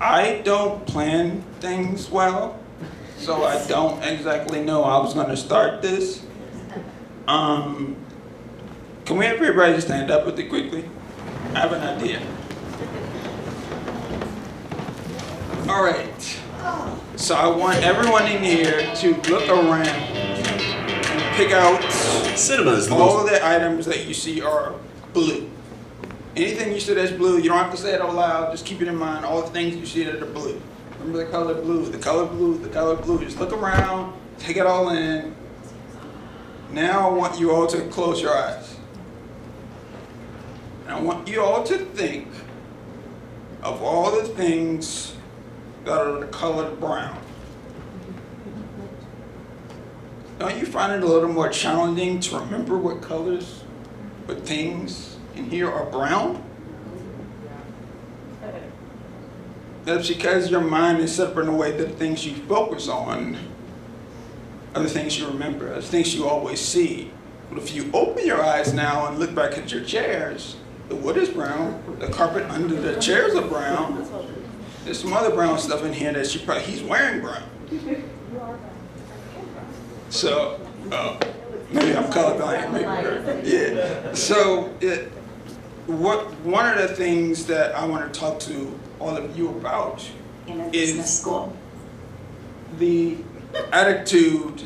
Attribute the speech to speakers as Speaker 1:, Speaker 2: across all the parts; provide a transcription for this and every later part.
Speaker 1: I don't plan things well, so I don't exactly know I was gonna start this. Can we have everybody stand up with it quickly? I have an idea. All right. So I want everyone in here to look around and pick out
Speaker 2: Cinema is the
Speaker 1: all
Speaker 2: most.
Speaker 1: of the items that you see are blue. Anything you see that's blue, you don't have to say it out loud, just keep it in mind, all the things you see that are blue. Remember the color blue, the color blue, the color blue. Just look around, take it all in. Now I want you all to close your eyes. And I want you all to think of all the things that are the color brown. Don't you find it a little more challenging to remember what colors, what things in here are brown? That's because your mind is set up in a way that the things you focus on are the things you remember, are the things you always see. But if you open your eyes now and look back at your chairs, the wood is brown, the carpet under the chairs are brown. There's some other brown stuff in here that he's wearing brown. So, maybe I'm colorblind, maybe, yeah. So, one of the things that I want to talk to all of you about is the attitude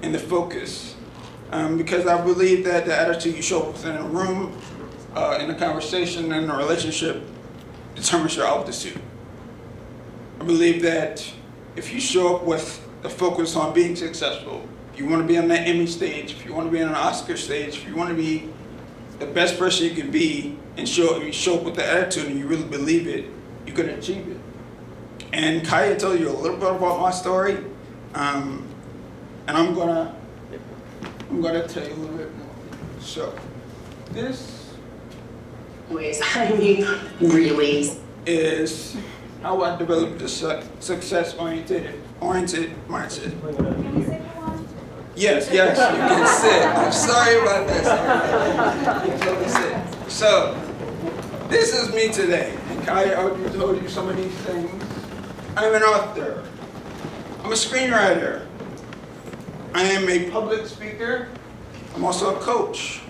Speaker 1: and the focus. Because I believe that the attitude you show up within a room, in a conversation, in a relationship, determines your altitude. I believe that if you show up with the focus on being successful, if you want to be on that Emmy stage, if you want to be on an Oscar stage, if you want to be the best person you can be, and you show up with the attitude and you really believe it, you can achieve it. And Kaya told you a little bit about my story, and I'm gonna tell you a little bit more. So, this
Speaker 3: really
Speaker 1: is how I developed a success-oriented mindset. Yes, you can sit. I'm sorry about that. You can sit. So, this is me today. And Kaya already told you some of these things. I'm an author. I'm a screenwriter. I am a public speaker. I'm also a coach.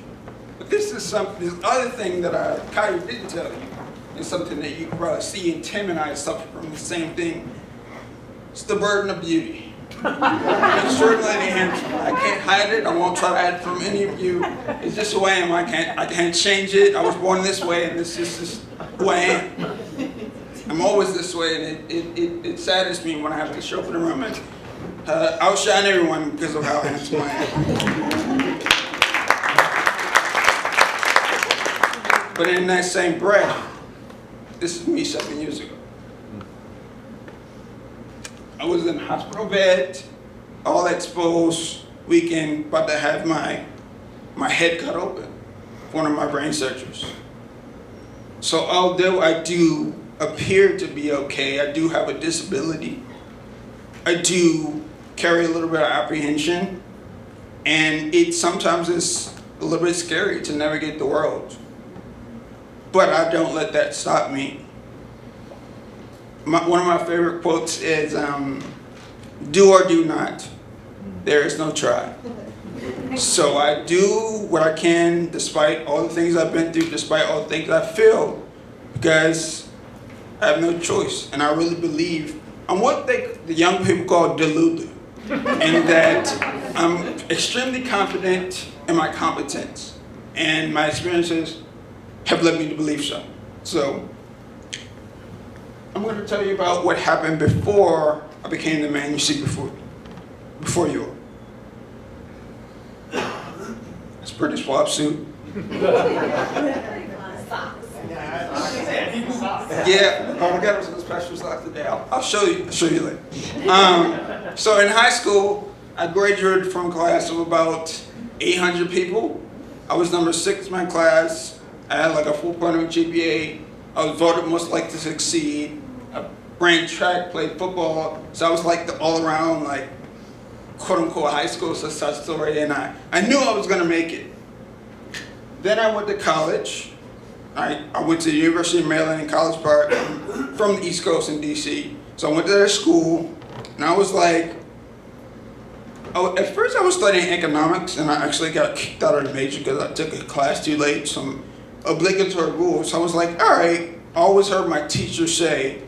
Speaker 1: But this other thing that Kaya didn't tell you, is something that you can probably see, and Tim and I suffer from the same thing. It's the burden of beauty. I'm extraordinarily handsome. I can't hide it. I won't try to hide it from any of you. It's just who I am. I can't change it. I was born this way, and this is just who I am. I'm always this way, and it saddens me when I have to show up in a room and outshine everyone because of how handsome I am. But in that same breath, this is me 7 years ago. I was in a hospital bed, all exposed, weekend, about to have my head cut open, one of my brain surgeries. So although I do appear to be okay, I do have a disability, I do carry a little bit of apprehension, and it sometimes is a little bit scary to navigate the world. But I don't let that stop me. One of my favorite quotes is, do or do not, there is no try. So I do what I can despite all the things I've been through, despite all the things I feel, because I have no choice. And I really believe I'm what the young people call delulu, and that I'm extremely confident in my competence. And my experiences have led me to believe so. So I'm going to tell you about what happened before I became the man you see before you are. It's a pretty swap suit. Yeah, I got some special socks today. I'll show you later. So in high school, I graduated from a class of about 800 people. I was number 6 in my class. I had like a 4.0 GPA. I was voted most likely to succeed. I ran track, played football. So I was like the all-around, like, quote-unquote high school success story. And I knew I was going to make it. Then I went to college. I went to the University of Maryland in College Park. I'm from the East Coast in DC. So I went to their school, and I was like, at first I was studying economics, and I actually got kicked out of the major because I took a class too late, some obligatory rules. So I was like, all right, I always heard my teacher say,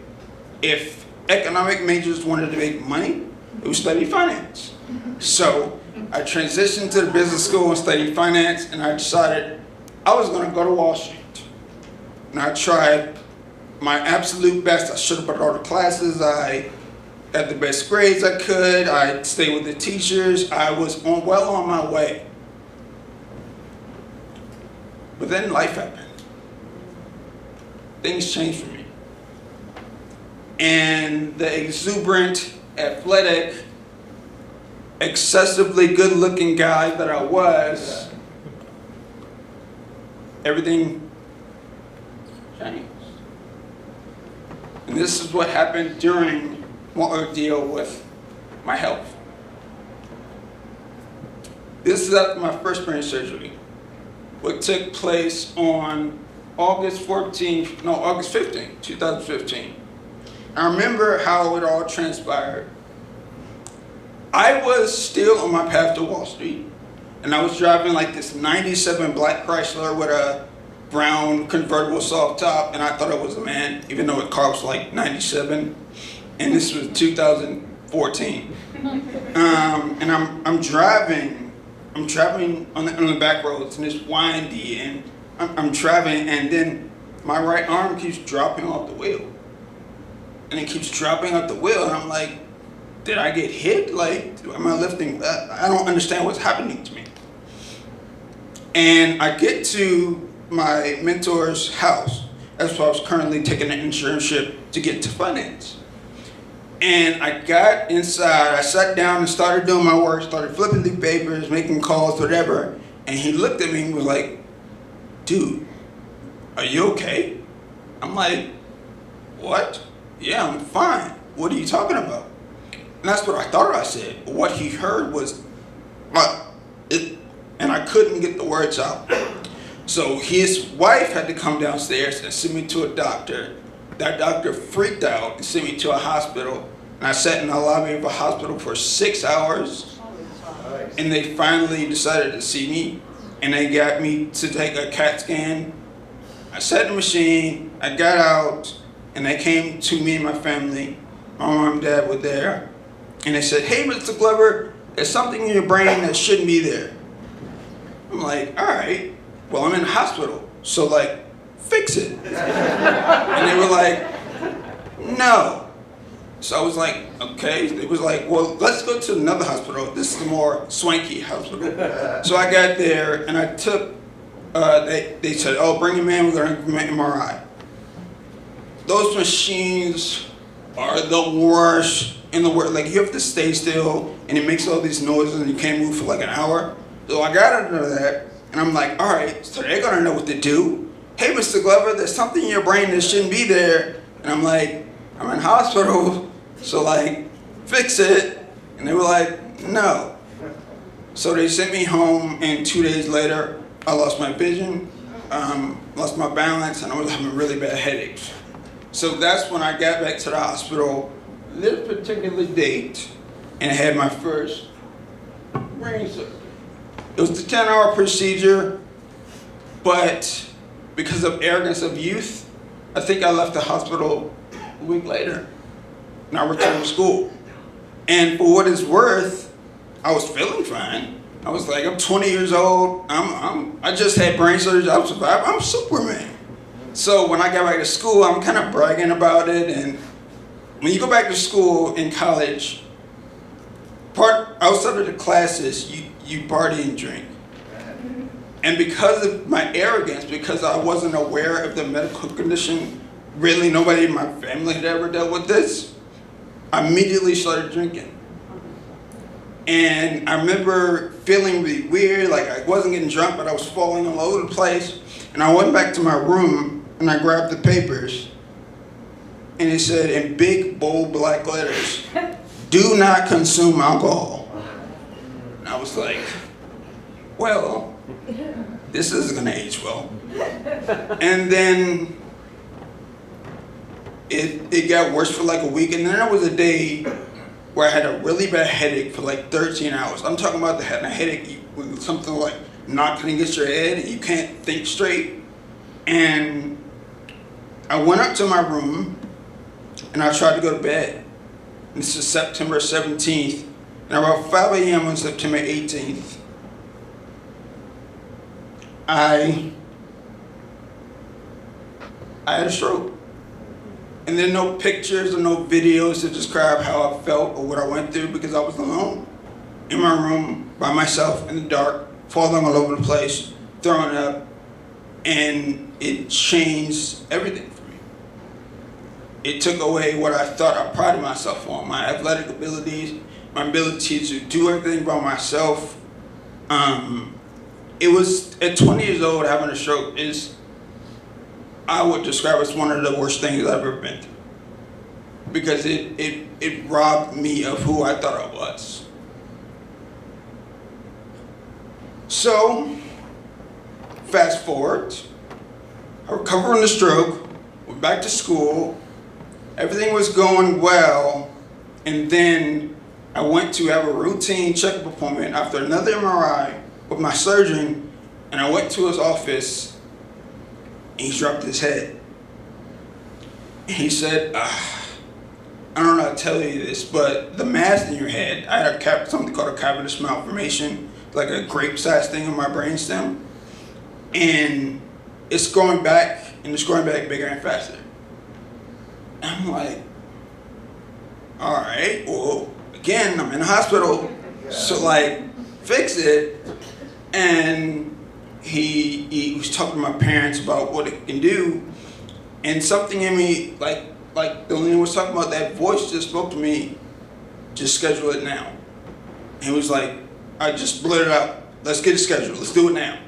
Speaker 1: if economic majors wanted to make money, it would study finance. So I transitioned to the business school and studied finance, and I decided I was going to go to Wall Street. And I tried my absolute best. I should have put all the classes. I got the best grades I could. I stayed with the teachers. I was well on my way. But then life happened. Things changed for me. And the exuberant, athletic, excessively good-looking guy that I was, everything changed. And this is what happened during my ordeal with my health. This is after my first brain surgery, what took place on August 15, 2015. I remember how it all transpired. I was still on my path to Wall Street, and I was driving like this 97 black Chrysler with a brown convertible soft top, and I thought I was a man, even though the car was like 97, and this was 2014. And I'm driving on the back roads, and it's windy, and I'm driving, and then my right arm keeps dropping off the wheel, and it keeps dropping off the wheel, and I'm like, did I get hit? Like, am I lifting? I don't understand what's happening to me. And I get to my mentor's house. That's why I was currently taking an internship to get to finance. And I got inside, I sat down and started doing my work, started flipping through papers, making calls, whatever. And he looked at me and was like, dude, are you okay? I'm like, what? Yeah, I'm fine. What are you talking about? And that's what I thought I said. But what he heard was, and I couldn't get the words out. So his wife had to come downstairs and send me to a doctor. That doctor freaked out and sent me to a hospital. And I sat in the lobby of a hospital for 6 hours. And they finally decided to see me. And they got me to take a CAT scan. I sat in the machine, I got out, and they came to me and my family. My mom and dad were there. And they said, hey, Mr. Glover, there's something in your brain that shouldn't be there. I'm like, all right, well, I'm in the hospital, so like, fix it. And they were like, no. So I was like, okay. It was like, well, let's go to another hospital. This is a more swanky hospital. So I got there, and I took, they said, oh, bring him in, we're gonna give him an MRI. Those machines are the worst in the world. Like, you have to stay still, and it makes all these noises, and you can't move for like an hour. So I got out of that, and I'm like, all right, so they're gonna know what to do. Hey, Mr. Glover, there's something in your brain that shouldn't be there. And I'm like, I'm in hospital, so like, fix it. And they were like, no. So they sent me home, and 2 days later, I lost my vision, lost my balance, and I was having really bad headaches. So that's when I got back to the hospital this particular date and had my first brain surgery. It was the 10-hour procedure, but because of arrogance of youth, I think I left the hospital a week later, and I returned to school. And for what it's worth, I was feeling fine. I was like, I'm 20 years old. I just had brain surgery. I'm surviving. I'm Superman. So when I got back to school, I'm kind of bragging about it. And when you go back to school in college, outside of the classes, you party and drink. And because of my arrogance, because I wasn't aware of the medical condition, really nobody in my family had ever dealt with this, I immediately started drinking. And I remember feeling really weird, like I wasn't getting drunk, but I was falling all over the place. And I went back to my room and I grabbed the papers, and it said in big, bold, black letters, do not consume alcohol. And I was like, well, this isn't gonna age well. And then it got worse for like a week, and then there was a day where I had a really bad headache for like 13 hours. I'm talking about having a headache with something like knocking against your head and you can't think straight. And I went up to my room and I tried to go to bed. And this is September 17th. And around 5 a.m. on September 18th, I had a stroke. And there are no pictures or no videos to describe how I felt or what I went through, because I was alone in my room by myself in the dark, falling all over the place, throwing up, and it changed everything for me. It took away what I thought I prided myself on, my athletic abilities, my ability to do everything by myself. It was, at 20 years old, having a stroke I would describe as one of the worst things I've ever been through, because it robbed me of who I thought I was. So, fast forward, I recovered from the stroke, went back to school, everything was going well, and then I went to have a routine checkup appointment after another MRI with my surgeon, and I went to his office. He dropped his head. He said, I don't know how to tell you this, but the mass in your head, I had something called a cavernous malformation, like a grape-sized thing in my brainstem. And it's growing back, and it's growing back bigger and faster. And I'm like, all right, well, again, I'm in the hospital, so like, fix it. And he was talking to my parents about what it can do, and something in me, like Delaney was talking about, that voice just spoke to me, just schedule it now. And he was like, I just blurted out, let's get it scheduled, let's do it now.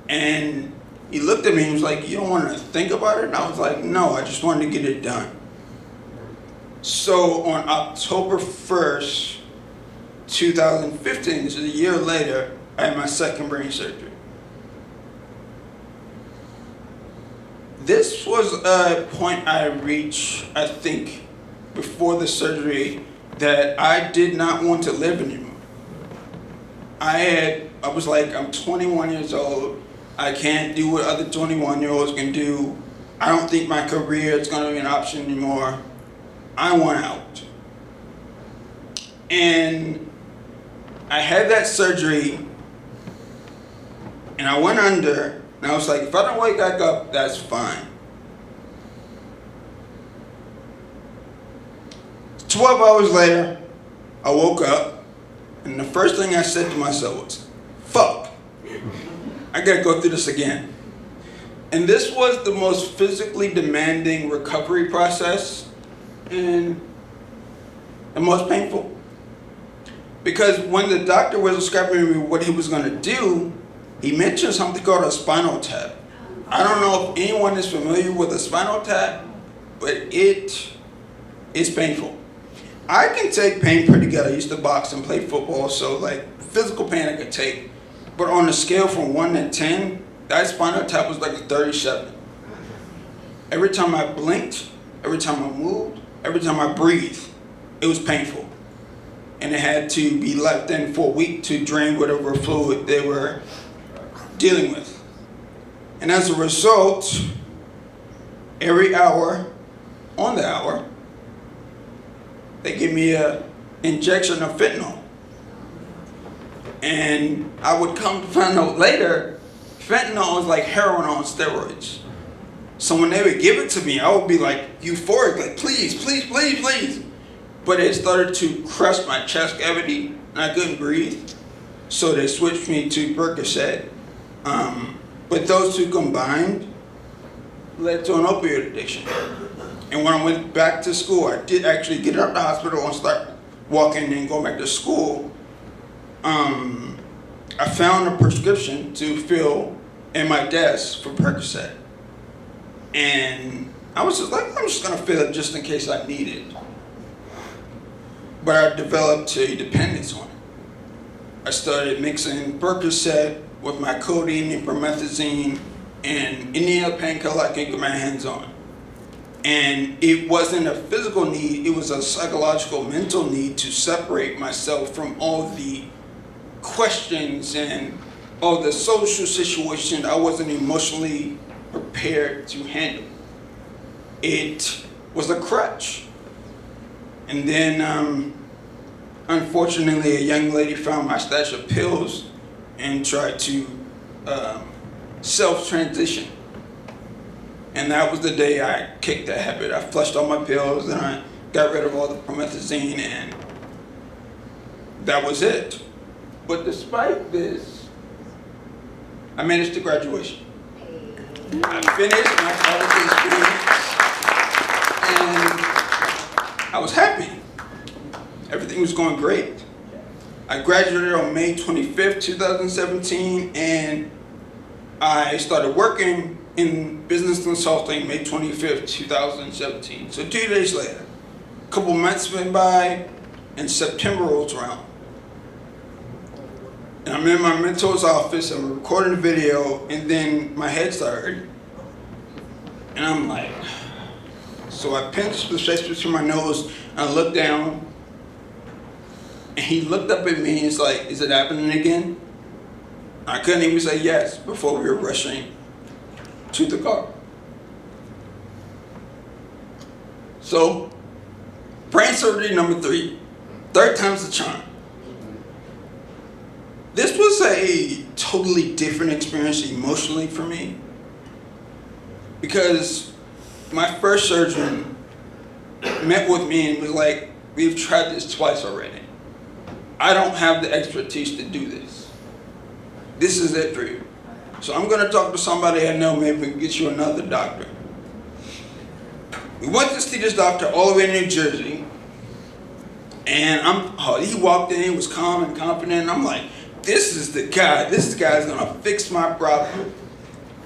Speaker 1: And he looked at me and was like, you don't want to think about it? And I was like, no, I just wanted to get it done. So on October 1st, 2015, this is a year later, I had my second brain surgery. This was a point I reached, I think, before the surgery, that I did not want to live anymore. I was like, I'm 21 years old. I can't do what other 21-year-olds can do. I don't think my career is going to be an option anymore. I want out. And I had that surgery, and I went under. And I was like, if I don't wake back up, that's fine. 12 hours later, I woke up, and the first thing I said to myself was, fuck, I gotta go through this again. And this was the most physically demanding recovery process and the most painful. Because when the doctor was describing me what he was gonna do, he mentioned something called a spinal tap. I don't know if anyone is familiar with a spinal tap, but it is painful. I can take pain pretty good. I used to box and play football, so like physical pain I could take. But on a scale from 1 to 10, that spinal tap was like a 37. Every time I blinked, every time I moved, every time I breathed, it was painful. And it had to be left in for a week to drain whatever fluid they were dealing with. And as a result, every hour, on the hour, they give me an injection of fentanyl. And I would come to find out later, fentanyl is like heroin on steroids. So when they would give it to me, I would be like euphoric, like please, please, please, please. But it started to crush my chest cavity, and I couldn't breathe. So they switched me to Percocet. But those two combined led to an opioid addiction. And when I went back to school, I did actually get out of the hospital and start walking and going back to school. I found a prescription to fill in my desk for Percocet. And I was just like, I'm just gonna fill it just in case I need it. But I developed a dependence on it. I started mixing Percocet with my codeine and promethazine and any other painkiller I can get my hands on. And it wasn't a physical need, it was a psychological, mental need to separate myself from all the questions and all the social situation I wasn't emotionally prepared to handle. It was a crutch. And then, unfortunately, a young lady found my stash of pills and tried to self-transition. And that was the day I kicked that habit. I flushed all my pills and I got rid of all the promethazine, and that was it. But despite this, I managed to graduation. I finished my college experience and I was happy. Everything was going great. I graduated on May 25th, 2017, and I started working in business consulting May 25th, 2017. So 2 days later, a couple months went by, and September rolls around. And I'm in my mentor's office, I'm recording a video, and then my head started hurting. And I'm like, so I pinched the space between my nose, and I looked down, and he looked up at me, and he's like, is it happening again? I couldn't even say yes before we were rushing to the car. So, brain surgery number 3, third time's the charm. This was a totally different experience emotionally for me, because my first surgeon met with me and was like, we've tried this twice already. I don't have the expertise to do this. This is it for you. So I'm going to talk to somebody I know, maybe we can get you another doctor. We went to see this doctor all the way in New Jersey, and he walked in, he was calm and confident, and I'm like, this is the guy, this guy's going to fix my problem.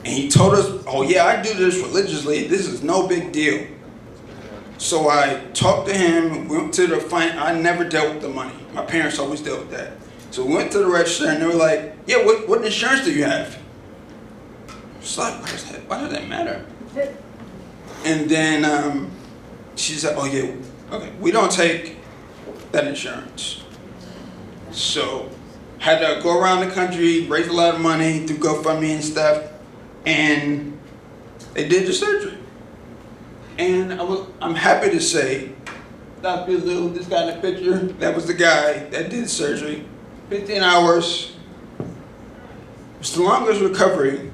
Speaker 1: And he told us, oh yeah, I do this religiously, this is no big deal. So I talked to him, went to the I never dealt with the money. My parents always dealt with that. So we went to the register and they were like, yeah, what insurance do you have? It's like, why does that matter? And then she said, oh yeah, okay, we don't take that insurance. So had to go around the country, raise a lot of money through GoFundMe and stuff, and they did the surgery. And I'm happy to say, Dr. Liu, this guy in the picture, that was the guy that did the surgery. 15 hours. It's the longest recovery.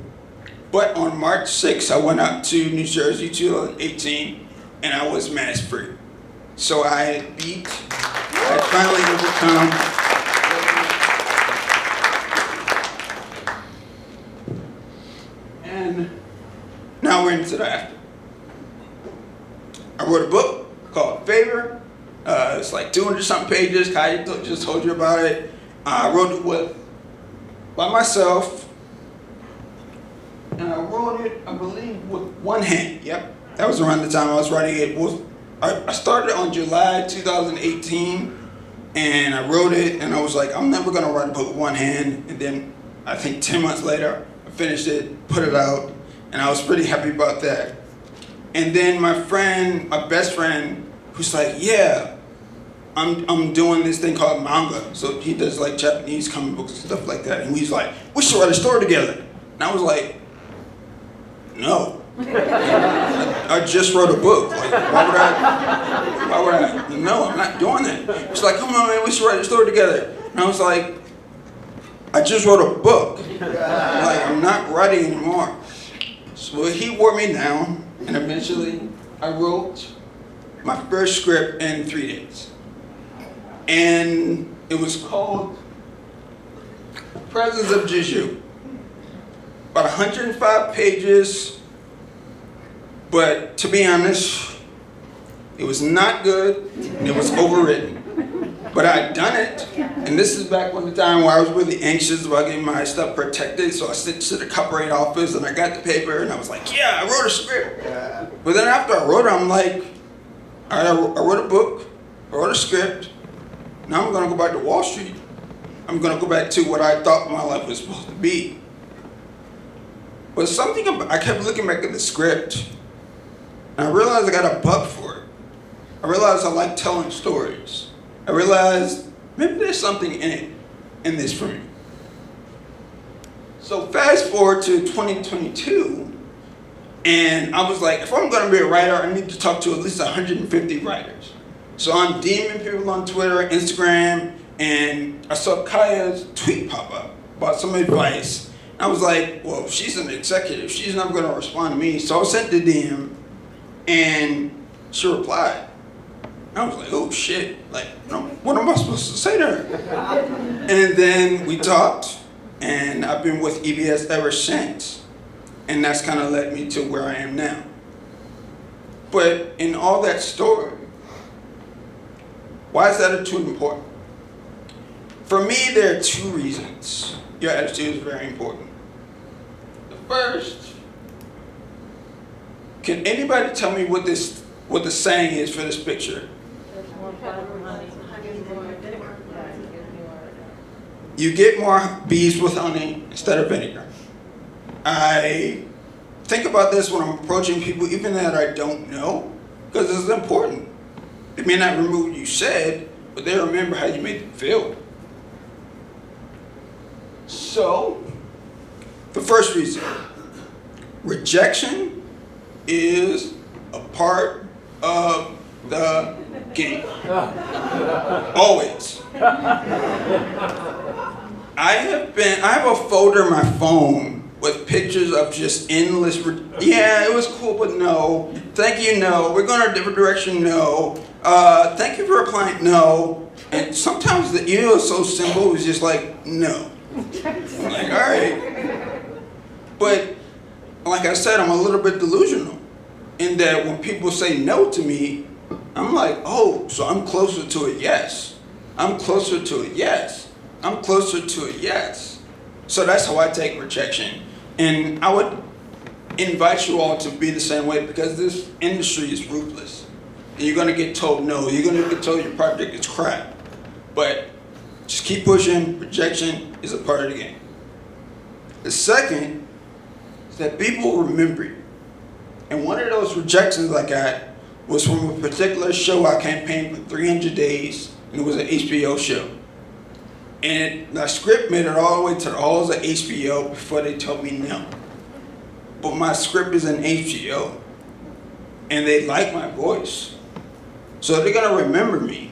Speaker 1: But on March 6th, I went out to New Jersey, 2018, and I was mask free. So I finally overcome. And now we're into the after. I wrote a book called Favor. It's like 200-something pages. Kai just told you about it. I wrote it by myself, and I wrote it, I believe, with one hand. Yep, that was around the time I was writing it. I started on July 2018, and I wrote it, and I was like, I'm never going to write a book with one hand. And then I think 10 months later, I finished it, put it out, and I was pretty happy about that. And then my best friend, who's like, yeah, I'm doing this thing called manga. So he does like Japanese comic books and stuff like that. And he's like, we should write a story together. And I was like, no. I just wrote a book. Like, why would I? No, I'm not doing that. He's like, come on, man, we should write a story together. And I was like, I just wrote a book. Like, I'm not writing anymore. So he wore me down, and eventually I wrote my first script in 3 days. And it was called Presence of Jeju. About 105 pages, but to be honest, it was not good, and it was overwritten. But I had done it, and this is back when the time where I was really anxious about getting my stuff protected, so I sent to the copyright office, and I got the paper, and I was like, yeah, I wrote a script. But then after I wrote it, I'm like, all right, I wrote a book, I wrote a script, now I'm gonna go back to Wall Street I'm going to go back to what I thought my life was supposed to be. But something about, I kept looking back at the script, and I realized I got a bug for it. I realized I like telling stories. I realized maybe there's something in it, in this for me. So fast forward to 2022, and I was like, if I'm going to be a writer, I need to talk to at least 150 writers. So I'm DMing people on Twitter, Instagram, and I saw Kaya's tweet pop up about some advice. I was like, well, she's an executive. She's not going to respond to me. So I sent the DM, and she replied. I was like, oh shit, like, what am I supposed to say to her? And then we talked, and I've been with EBS ever since. And that's kind of led me to where I am now. But in all that story, why is attitude important? For me, there are two reasons your attitude is very important. The first, can anybody tell me what the saying is for this picture? You get more bees with honey instead of vinegar. I think about this when I'm approaching people, even that I don't know, because it's important. They may not remember what you said, but they remember how you made them feel. So, the first reason, rejection is a part of the game. Always. I have a folder in my phone with pictures of just endless, yeah, it was cool, but no. Thank you, no. We're going a different direction, no. Thank you for applying, no. And sometimes the email is so simple, it's just like, no. I'm like, all right. But like I said, I'm a little bit delusional in that when people say no to me, I'm like, oh, so I'm closer to a yes. I'm closer to a yes. I'm closer to a yes. So that's how I take rejection. And I would invite you all to be the same way, because this industry is ruthless. And you're going to get told no. You're going to get told your project is crap. But just keep pushing. Rejection is a part of the game. The second is that people remember you. And one of those rejections I got was from a particular show I campaigned for 300 days, and it was an HBO show. And my script made it all the way to the halls of HBO before they told me no. But my script is in HBO, and they like my voice. So they're gonna remember me.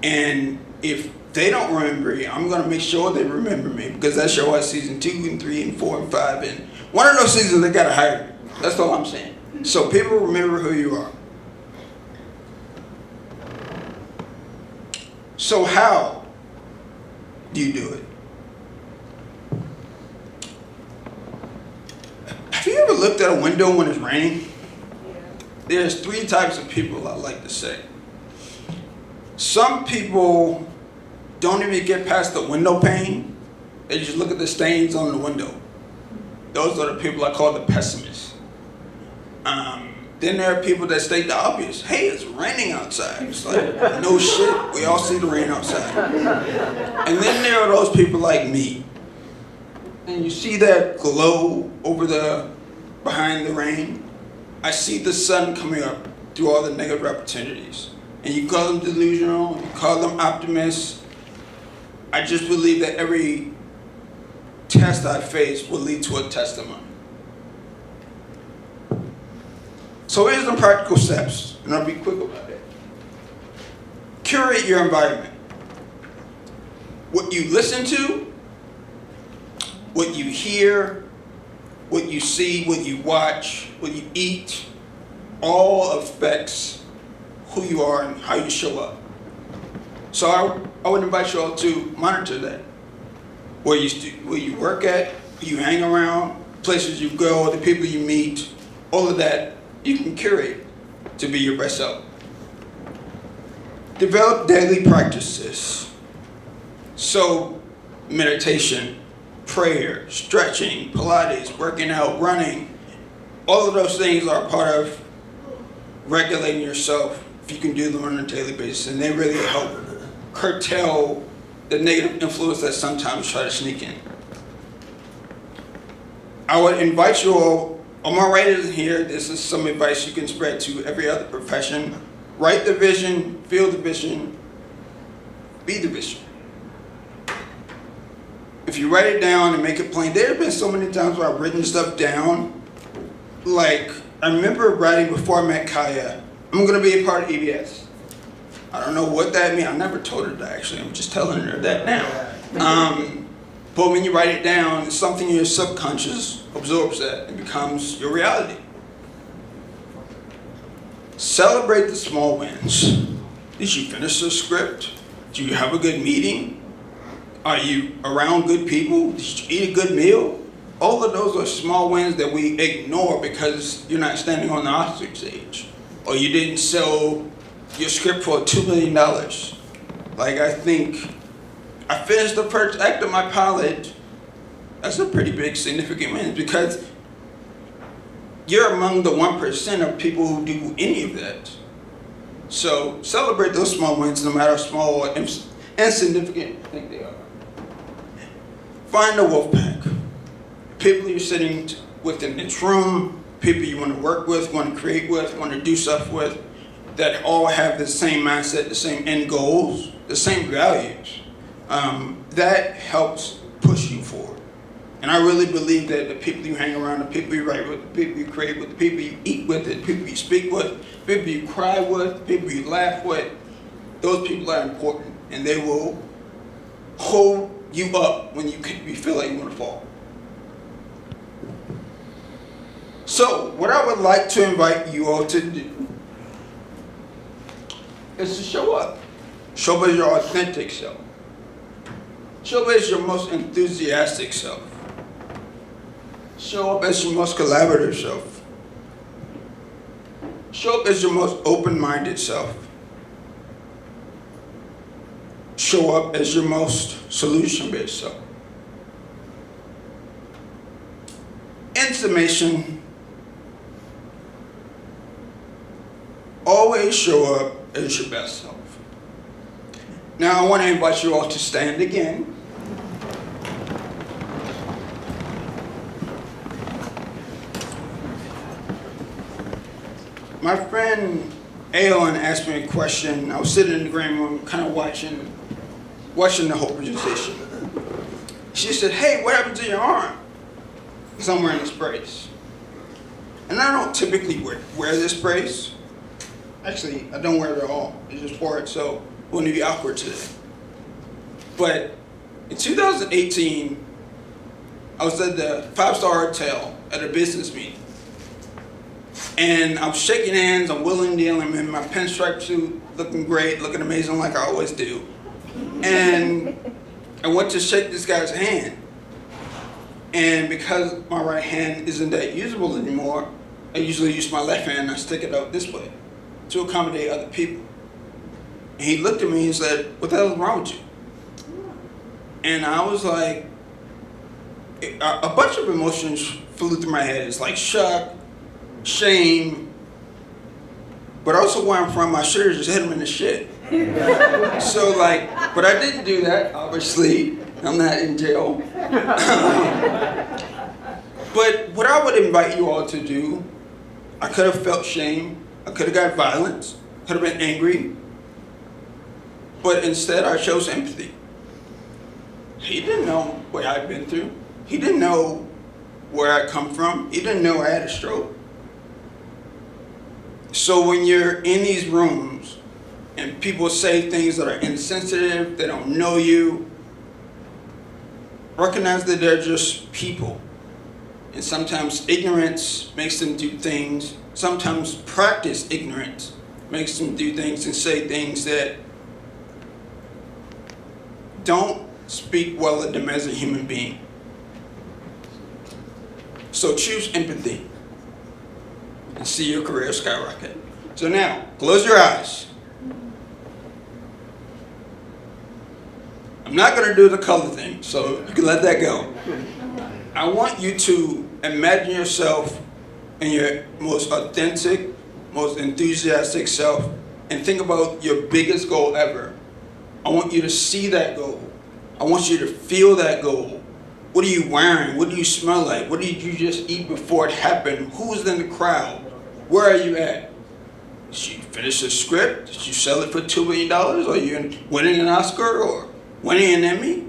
Speaker 1: And if they don't remember me, I'm gonna make sure they remember me, because that show has season 2 and 3 and 4 and 5, and one of those seasons they gotta hire me. That's all I'm saying. So people remember who you are. So how do you do it? Have you ever looked at a window when it's raining? There's 3 types of people I like to say. Some people don't even get past the window pane. They just look at the stains on the window. Those are the people I call the pessimists. Then there are people that state the obvious. Hey, it's raining outside. It's like, no shit, we all see the rain outside. And then there are those people like me. And you see that glow behind the rain. I see the sun coming up through all the negative opportunities. And you call them delusional, you call them optimists. I just believe that every test I face will lead to a testimony. So here's the practical steps, and I'll be quick about it. Curate your environment. What you listen to, what you hear, what you see, what you watch, what you eat, all affects who you are and how you show up. So I would invite you all to monitor that. Where you work at, who you hang around, places you go, the people you meet, all of that you can curate to be your best self. Develop daily practices. So meditation, prayer, stretching, Pilates, working out, running, all of those things are part of regulating yourself if you can do them on a daily basis, and they really help curtail the negative influence that sometimes try to sneak in. I would invite you all my writers in here, this is some advice you can spread to every other profession. Write the vision, feel the vision, be the vision. If you write it down and make it plain, there have been so many times where I've written stuff down. Like, I remember writing before I met Kaya, I'm going to be a part of EBS. I don't know what that means. I never told her that, actually. I'm just telling her that now. But when you write it down, it's something in your subconscious absorbs that and becomes your reality. Celebrate the small wins. Did you finish the script? Do you have a good meeting? Are you around good people? Did you eat a good meal? All of those are small wins that we ignore because you're not standing on the Oscar stage. Or you didn't sell your script for $2 million. Like, I think I finished the first act of my pilot. That's a pretty big significant win because you're among the 1% of people who do any of that. So celebrate those small wins, no matter how small or insignificant you think they are. Find a wolf pack. People you're sitting with in this room, people you want to work with, want to create with, want to do stuff with, that all have the same mindset, the same end goals, the same values. That helps push you forward. And I really believe that the people you hang around, the people you write with, the people you create with, the people you eat with, the people you speak with, the people you cry with, the people you laugh with, those people are important. And they will hold you up when you feel like you want to fall. So, what I would like to invite you all to do is to show up. Show up as your authentic self. Show up as your most enthusiastic self. Show up as your most collaborative self. Show up as your most open-minded self. Show up as your most solution-based self. In summation, always show up as your best self. Now I want to invite you all to stand again. My friend Aeon asked me a question. I was sitting in the green room kind of watching the whole presentation. She said, "Hey, what happened to your arm?" Because I'm wearing this brace. And I don't typically wear this brace. Actually, I don't wear it at all. I just wore it so it wouldn't be awkward today. But in 2018, I was at the 5-star hotel at a business meeting. And I'm shaking hands, I'm willing and dealing, I'm in my pinstripe suit, looking great, looking amazing like I always do. And I went to shake this guy's hand. And because my right hand isn't that usable anymore, I usually use my left hand and I stick it out this way to accommodate other people. And he looked at me and said, "What the hell is wrong with you?" And I was like, a bunch of emotions flew through my head. It's like shock, shame, but also where I'm from, I should have just hit him in the shit. So like, but I didn't do that, obviously. I'm not in jail. But what I would invite you all to do, I could have felt shame, I could have got violence, could have been angry, but instead I chose empathy. He didn't know what I'd been through. He didn't know where I come from. He didn't know I had a stroke. So when you're in these rooms and people say things that are insensitive, they don't know you, recognize that they're just people. And sometimes ignorance makes them do things. Sometimes practice ignorance makes them do things and say things that don't speak well of them as a human being. So choose empathy and see your career skyrocket. So now, close your eyes. I'm not going to do the color thing, so you can let that go. I want you to imagine yourself in your most authentic, most enthusiastic self and think about your biggest goal ever. I want you to see that goal I want you to feel that goal. What are you wearing? What do you smell like? What did you just eat before it happened? Who's in the crowd? Where are you at? Did you finish the script? Did you sell it for $2 million? Are you winning an Oscar or winning an Emmy?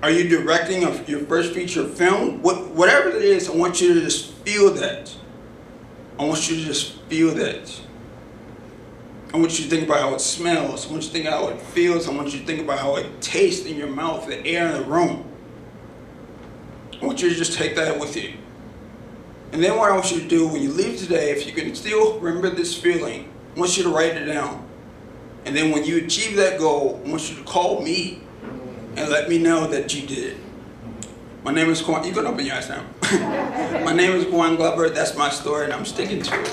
Speaker 1: Are you directing your first feature film? Whatever it is, I want you to just feel that. I want you to just feel that. I want you to think about how it smells. I want you to think how it feels. I want you to think about how it tastes in your mouth, the air in the room. I want you to just take that with you. And then what I want you to do when you leave today, if you can still remember this feeling, I want you to write it down. And then when you achieve that goal, I want you to call me and let me know that you did it. My name is Quan. You can open your eyes now. My name is Quan Glover. That's my story, and I'm sticking to it.